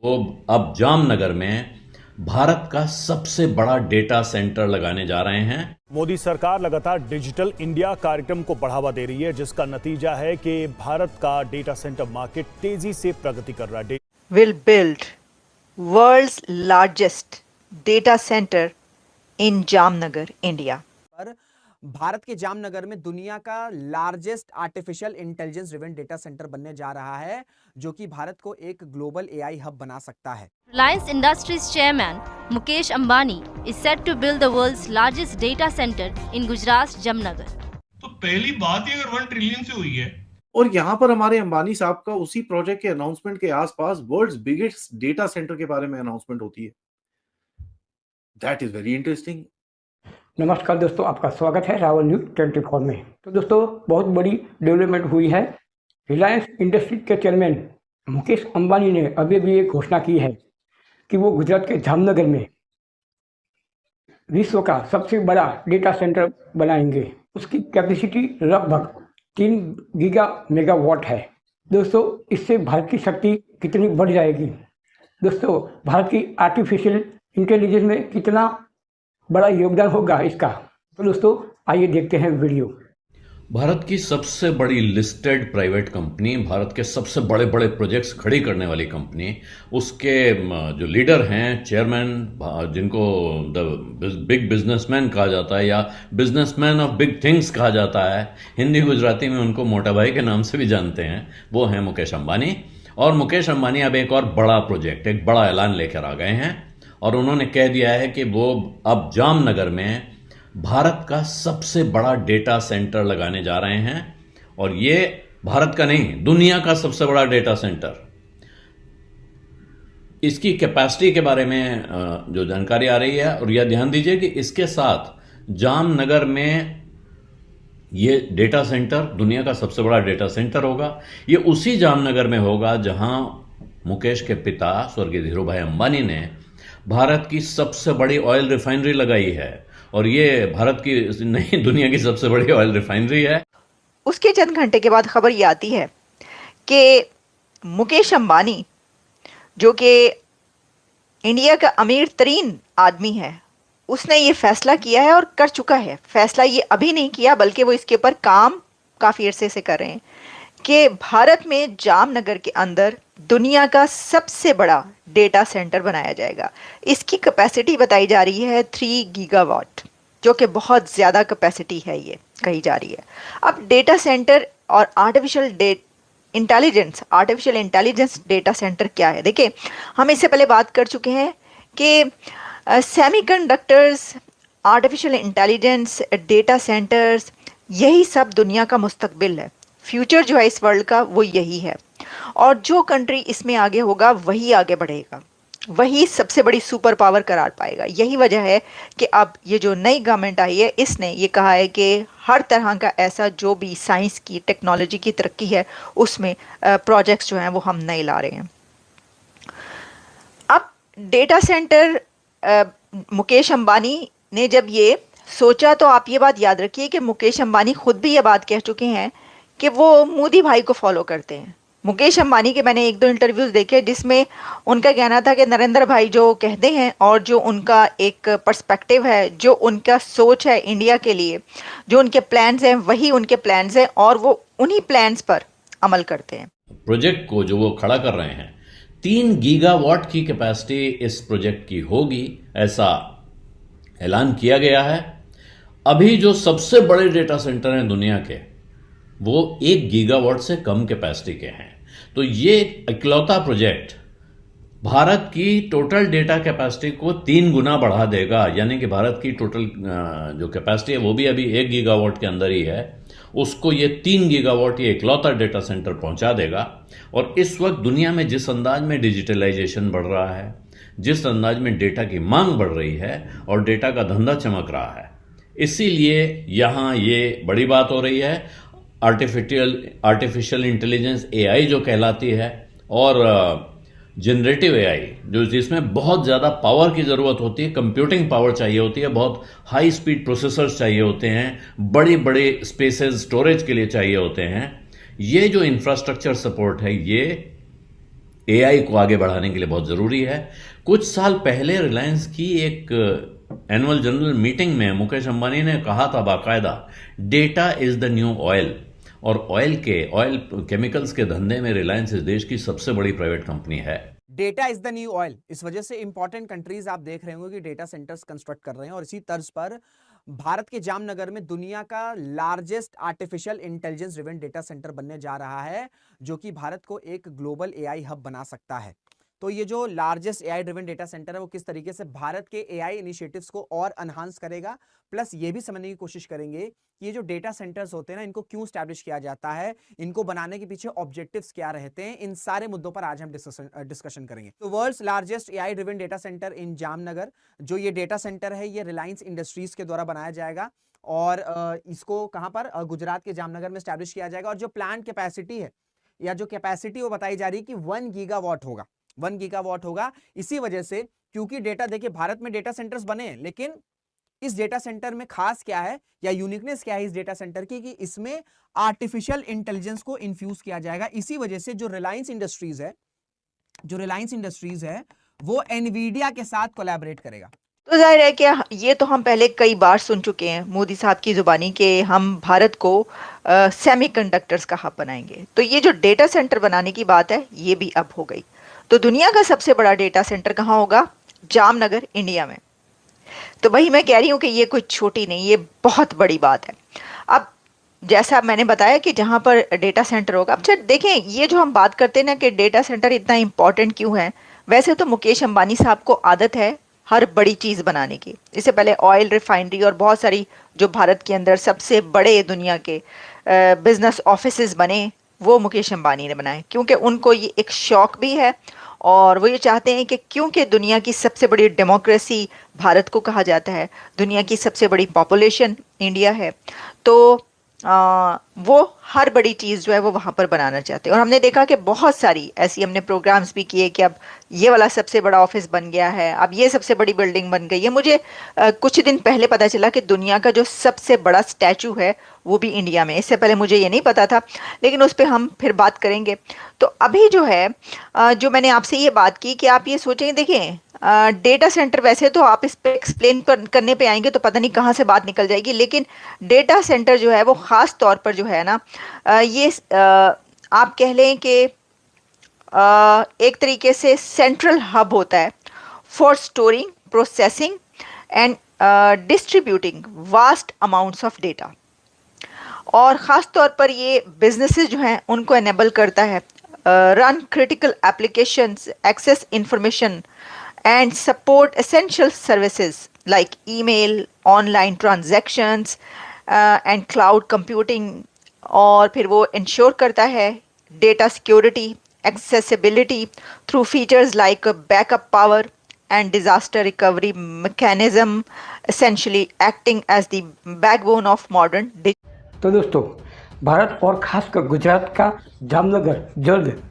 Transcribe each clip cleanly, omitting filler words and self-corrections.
वो अब जामनगर में भारत का सबसे बड़ा डेटा सेंटर लगाने जा रहे हैं। मोदी सरकार लगातार डिजिटल इंडिया कार्यक्रम को बढ़ावा दे रही है, जिसका नतीजा है कि भारत का डेटा सेंटर मार्केट तेजी से प्रगति कर रहा है। Will build world's largest data center in Jamnagar, India. पर भारत के जामनगर में दुनिया का largest artificial intelligence driven data centre बनने जा रहा है, जो कि भारत को एक ग्लोबल एआई हब बना सकता है। Reliance Industries chairman Mukesh Ambani is set to build the world's largest data center in Gujarat, Jamnagar. तो पहली बात ही अगर 1 ट्रिलियन से हुई है और यहाँ पर हमारे अंबानी साहब का उसी प्रोजेक्ट के अनाउंसमेंट के आसपास वर्ल्ड्स बिगेस्ट डेटा सेंटर के बारे में अनाउंसमेंट होती है। That is very interesting. नमस्कार दोस्तों, आपका स्वागत है रावल न्यूज 24 में। तो दोस्तों, बहुत बड़ी डेवलपमेंट हुई है। रिलायंस इंडस्ट्रीज के चेयरमैन मुकेश अंबानी ने अभी भी एक घोषणा की है कि वो गुजरात के जामनगर में विश्व का सबसे बड़ा डेटा सेंटर बनाएंगे। उसकी कैपेसिटी लगभग 3 गीगा मेगावाट है। दोस्तों, इससे भारत की शक्ति कितनी बढ़ जाएगी। दोस्तों, भारत की आर्टिफिशियल इंटेलिजेंस में कितना बड़ा योगदान होगा इसका। तो दोस्तों, आइए देखते हैं वीडियो। भारत की सबसे बड़ी लिस्टेड प्राइवेट कंपनी, भारत के सबसे बड़े बड़े प्रोजेक्ट्स खड़ी करने वाली कंपनी, उसके जो लीडर हैं, चेयरमैन, जिनको द बिग बिजनेसमैन कहा जाता है या बिजनेसमैन ऑफ बिग थिंग्स कहा जाता है, हिंदी गुजराती में उनको मोटा भाई के नाम से भी जानते हैं, वो हैं मुकेश अंबानी। और मुकेश अंबानी अब एक और बड़ा प्रोजेक्ट, एक बड़ा ऐलान लेकर आ गए हैं और उन्होंने कह दिया है कि वो अब जामनगर में भारत का सबसे बड़ा डेटा सेंटर लगाने जा रहे हैं। और ये भारत का नहीं, दुनिया का सबसे बड़ा डेटा सेंटर। इसकी कैपेसिटी के बारे में जो जानकारी आ रही है, और यह ध्यान दीजिए कि इसके साथ जामनगर में ये डेटा सेंटर दुनिया का सबसे बड़ा डेटा सेंटर होगा। ये उसी जामनगर में होगा जहां मुकेश के पिता स्वर्गीय धीरूभाई अंबानी ने भारत की सबसे बड़ी ऑयल रिफाइनरी लगाई है। और ये भारत की नहीं, दुनिया की सबसे बड़ी ऑयल रिफाइनरी है। उसके चंद घंटे के बाद खबर ये आती है कि मुकेश अंबानी, जो कि इंडिया का अमीर तरीन आदमी है, उसने ये फैसला किया है और कर चुका है। फैसला ये अभी नहीं किया, बल्कि वो इसके ऊपर काम काफ़ी अरसे से कर रहे हैं कि भारत में जामनगर के अंदर दुनिया का सबसे बड़ा डेटा सेंटर बनाया जाएगा। इसकी कैपेसिटी बताई जा रही है 3 गीगावाट, जो कि बहुत ज़्यादा कैपेसिटी है, ये कही जा रही है। अब डेटा सेंटर और आर्टिफिशियल इंटेलिजेंस डेटा सेंटर क्या है? देखिए, हम इससे पहले बात कर चुके हैं कि semiconductors, artificial intelligence, data centres, यही सब दुनिया का मुस्तकबिल है। फ्यूचर जो है इस वर्ल्ड का, वो यही है। और जो कंट्री इसमें आगे होगा वही आगे बढ़ेगा, वही सबसे बड़ी सुपर पावर करार पाएगा। यही वजह है कि अब ये जो नई गवर्नमेंट आई है, इसने ये कहा है कि हर तरह का ऐसा जो भी साइंस की, टेक्नोलॉजी की तरक्की है, उसमें प्रोजेक्ट्स जो हैं वो हम नए ला रहे हैं। अब डेटा सेंटर मुकेश अंबानी ने जब ये सोचा, तो आप ये बात याद रखिए कि मुकेश अंबानी खुद भी ये बात कह चुके हैं कि वो मोदी भाई को फॉलो करते हैं। मुकेश अंबानी के मैंने 1-2 इंटरव्यूज़ देखे, जिसमें उनका कहना था कि नरेंद्र भाई जो कहते हैं और जो उनका एक पर्सपेक्टिव है, जो उनका सोच है इंडिया के लिए, जो उनके प्लान्स हैं, वही उनके प्लान्स हैं और वो उन्हीं प्लान्स पर अमल करते हैं। प्रोजेक्ट को जो वो खड़ा कर रहे हैं, 3 गीगावाट की कैपेसिटी इस प्रोजेक्ट की होगी, ऐसा ऐलान किया गया है। अभी जो सबसे बड़े डेटा सेंटर हैं दुनिया के, वो 1 गीगावाट से कम कैपेसिटी के हैं। तो ये इकलौता प्रोजेक्ट भारत की टोटल डेटा कैपेसिटी को 3 गुना बढ़ा देगा। यानी कि भारत की टोटल जो कैपेसिटी है वो भी अभी 1 गीगावाट के अंदर ही है, उसको ये 3 गीगावाट ये इकलौता डेटा सेंटर पहुंचा देगा। और इस वक्त दुनिया में जिस अंदाज में डिजिटलाइजेशन बढ़ रहा है, जिस अंदाज में डेटा की मांग बढ़ रही है और डेटा का धंधा चमक रहा है, इसीलिए यहाँ ये बड़ी बात हो रही है। आर्टिफिशियल इंटेलिजेंस एआई जो कहलाती है, और जनरेटिव एआई, जो जिसमें बहुत ज़्यादा पावर की ज़रूरत होती है, कंप्यूटिंग पावर चाहिए होती है, बहुत हाई स्पीड प्रोसेसर्स चाहिए होते हैं, बड़ी बड़े स्पेसेस स्टोरेज के लिए चाहिए होते हैं। ये जो इंफ्रास्ट्रक्चर सपोर्ट है, ये एआई को आगे बढ़ाने के लिए बहुत ज़रूरी है। कुछ साल पहले रिलायंस की एक एनुअल जनरल मीटिंग में मुकेश अंबानी ने कहा था बाकायदा, data is the new oil. और ऑयल केमिकल्स के धंधे में रिलायंस इस देश की सबसे बड़ी प्राइवेट कंपनी है। Data is the new oil, इस वजह से इंपॉर्टेंट कंट्रीज आप देख रहे होंगे कि डेटा सेंटर्स कंस्ट्रक्ट कर रहे हैं। और इसी तर्ज पर भारत के जामनगर में दुनिया का largest artificial intelligence driven data centre बनने जा रहा है, जो कि भारत को एक ग्लोबल एआई हब बना सकता है। तो ये जो largest AI driven data centre है वो किस तरीके से भारत के एआई इनिशिएटिव्स को और एनहांस करेगा, प्लस ये भी समझने की कोशिश करेंगे कि ये जो डेटा सेंटर्स होते हैं ना, इनको क्यों स्टैब्लिश किया जाता है, इनको बनाने के पीछे ऑब्जेक्टिव्स क्या रहते हैं, इन सारे मुद्दों पर आज हम डिस्कशन करेंगे। तो world's largest AI driven data centre in Jamnagar, जो ये डेटा सेंटर है ये रिलायंस इंडस्ट्रीज के द्वारा बनाया जाएगा और इसको कहां पर, गुजरात के जामनगर में स्टैब्लिश किया जाएगा। और जो प्लांट कैपेसिटी है या जो कैपेसिटी वो बताई जा रही है कि 1 गीगावाट होगा, 1 गीगावाट होगा। इसी वजह से, क्योंकि डेटा, देखिए भारत में डेटा सेंटर्स बने हैं, लेकिन इस डेटा सेंटर में खास क्या है या यूनिकनेस क्या है इस डेटा सेंटर की, कि इसमें आर्टिफिशियल इंटेलिजेंस को इन्फ्यूज किया जाएगा। इसी वजह से जो रिलायंस इंडस्ट्रीज है वो एनवीडिया के साथ कोलैबोरेट करेगा। तो जाहिर है कि ये तो हम पहले कई बार सुन चुके हैं मोदी साहब की जुबानी के हम भारत को सेमीकंडक्टर्स का हब बनाएंगे। तो ये जो डेटा सेंटर बनाने की बात है ये भी अब हो गई। तो दुनिया का सबसे बड़ा डेटा सेंटर कहाँ होगा? जामनगर, इंडिया में। तो वही मैं कह रही हूँ कि ये कोई छोटी नहीं, ये बहुत बड़ी बात है। अब जैसा मैंने बताया कि जहाँ पर डेटा सेंटर होगा, अब देखें ये जो हम बात करते हैं ना कि डेटा सेंटर इतना इम्पोर्टेंट क्यों है, वैसे तो मुकेश अंबानी साहब को आदत है हर बड़ी चीज़ बनाने की। इससे पहले ऑयल रिफाइनरी और बहुत सारी जो भारत के अंदर सबसे बड़े दुनिया के बिजनेस ऑफिसेज बने वो मुकेश अंबानी ने बनाए, क्योंकि उनको ये एक शौक भी है और वो ये चाहते हैं कि क्योंकि दुनिया की सबसे बड़ी डेमोक्रेसी भारत को कहा जाता है, दुनिया की सबसे बड़ी पॉपुलेशन इंडिया है, तो वो हर बड़ी चीज़ जो है वो वहाँ पर बनाना चाहते हैं। और हमने देखा कि बहुत सारी ऐसी हमने प्रोग्राम्स भी किए कि अब ये वाला सबसे बड़ा ऑफिस बन गया है, अब ये सबसे बड़ी बिल्डिंग बन गई है। मुझे कुछ दिन पहले पता चला कि दुनिया का जो सबसे बड़ा स्टैचू है वो भी इंडिया में। इससे पहले मुझे ये नहीं पता था, लेकिन उस पर हम फिर बात करेंगे। तो अभी जो है जो मैंने आपसे ये बात की कि आप ये सोचेंगे, देखें डेटा सेंटर, वैसे तो आप इस पे एक्सप्लेन करने पे आएंगे तो पता नहीं कहाँ से बात निकल जाएगी, लेकिन डेटा सेंटर जो है वो ख़ास तौर पर जो है ना ये आप कह लें कि एक तरीके से सेंट्रल हब होता है for storing, processing and distributing vast amounts of data. और ख़ास तौर पर ये बिजनेसेस जो हैं उनको एनेबल करता है run critical applications, access information and support essential services like email, online transactions and cloud computing। और फिर वो इंश्योर करता है data security, accessibility through features like backup power and disaster recovery mechanism, essentially acting as the backbone of modern digital। तो दोस्तों, भारत और खासकर गुजरात का जामनगर जल्द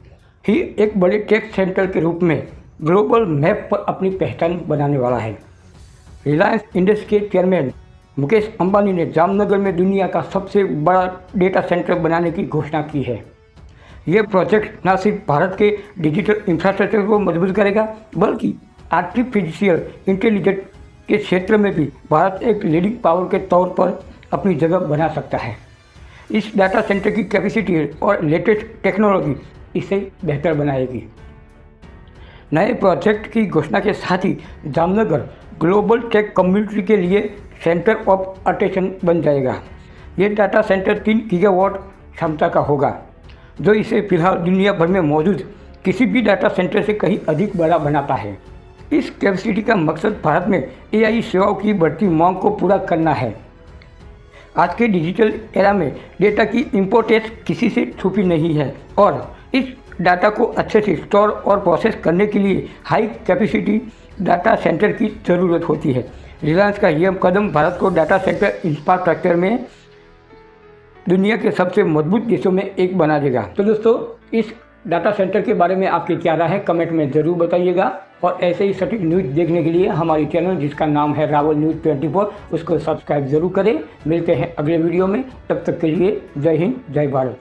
ही एक बड़े टेक सेंटर के रूप में ग्लोबल मैप पर अपनी पहचान बनाने वाला है। रिलायंस इंडस्ट्रीज के चेयरमैन मुकेश अंबानी ने जामनगर में दुनिया का सबसे बड़ा डेटा सेंटर बनाने की घोषणा की है। ये प्रोजेक्ट न सिर्फ भारत के डिजिटल इंफ्रास्ट्रक्चर को मजबूत करेगा, बल्कि आर्टिफिशियल इंटेलिजेंस के क्षेत्र में भी भारत एक लीडिंग पावर के तौर पर अपनी जगह बना सकता है। इस डाटा सेंटर की कैपेसिटी और लेटेस्ट टेक्नोलॉजी इसे बेहतर बनाएगी। नए प्रोजेक्ट की घोषणा के साथ ही जामनगर ग्लोबल टेक कम्युनिटी के लिए सेंटर ऑफ अटेंशन बन जाएगा। ये डाटा सेंटर 3 गीगावाट क्षमता का होगा, जो इसे फिलहाल दुनिया भर में मौजूद किसी भी डाटा सेंटर से कहीं अधिक बड़ा बनाता है। इस कैपेसिटी का मकसद भारत में एआई सेवाओं की बढ़ती मांग को पूरा करना है। आज के डिजिटल एरा में डेटा की इम्पोर्टेंस किसी से छुपी नहीं है और इस डाटा को अच्छे से स्टोर और प्रोसेस करने के लिए हाई कैपेसिटी डाटा सेंटर की ज़रूरत होती है। रिलायंस का यह कदम भारत को डाटा सेंटर इंफ्रास्ट्रक्चर में दुनिया के सबसे मजबूत देशों में एक बना देगा। तो दोस्तों, इस डाटा सेंटर के बारे में आपकी क्या राय है कमेंट में ज़रूर बताइएगा और ऐसे ही सटीक न्यूज़ देखने के लिए हमारी चैनल जिसका नाम है रावल न्यूज़ 24 उसको सब्सक्राइब ज़रूर करें। मिलते हैं अगले वीडियो में, तब तक के लिए जय हिंद, जय भारत।